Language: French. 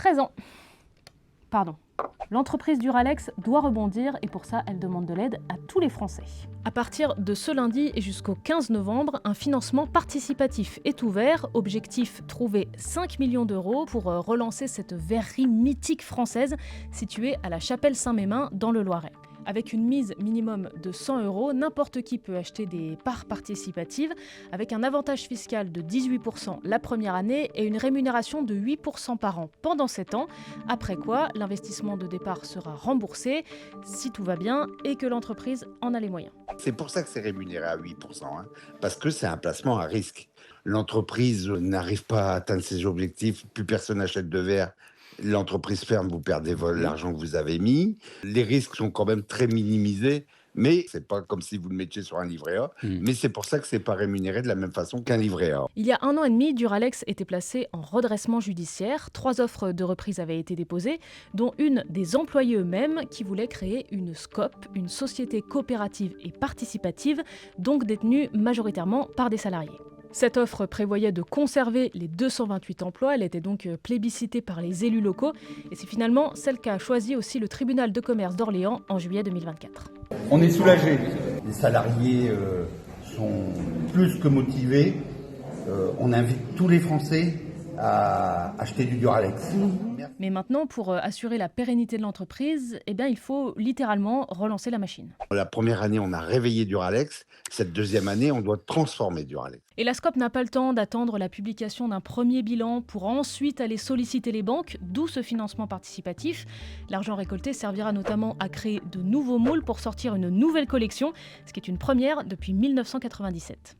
13 ans. Pardon. L'entreprise Duralex doit rebondir et pour ça, elle demande de l'aide à tous les Français. À partir de ce lundi et jusqu'au 15 novembre, un financement participatif est ouvert. Objectif, trouver 5 millions d'euros pour relancer cette verrerie mythique française située à la Chapelle-Saint-Mémin dans le Loiret. Avec une mise minimum de 100 euros, n'importe qui peut acheter des parts participatives avec un avantage fiscal de 18% la première année et une rémunération de 8% par an pendant 7 ans, après quoi l'investissement de départ sera remboursé si tout va bien et que l'entreprise en a les moyens. C'est pour ça que c'est rémunéré à 8%, parce que c'est un placement à risque. L'entreprise n'arrive pas à atteindre ses objectifs, plus personne n'achète de verre. L'entreprise ferme, vous perdez l'argent que vous avez mis. Les risques sont quand même très minimisés, mais c'est pas comme si vous le mettiez sur un livret A. Mais c'est pour ça que c'est pas rémunéré de la même façon qu'un livret A. Il y a 1 an et demi, Duralex était placé en redressement judiciaire. 3 offres de reprise avaient été déposées, dont une des employés eux-mêmes qui voulaient créer une SCOP, une société coopérative et participative, donc détenue majoritairement par des salariés. Cette offre prévoyait de conserver les 228 emplois, elle était donc plébiscitée par les élus locaux et c'est finalement celle qu'a choisi aussi le tribunal de commerce d'Orléans en juillet 2024. On est soulagés. Les salariés sont plus que motivés. On invite tous les Français à acheter du Duralex. Mais maintenant, pour assurer la pérennité de l'entreprise, il faut littéralement relancer la machine. La première année, on a réveillé Duralex. Cette deuxième année, on doit transformer Duralex. Et la SCOP n'a pas le temps d'attendre la publication d'un premier bilan pour ensuite aller solliciter les banques, d'où ce financement participatif. L'argent récolté servira notamment à créer de nouveaux moules pour sortir une nouvelle collection, ce qui est une première depuis 1997.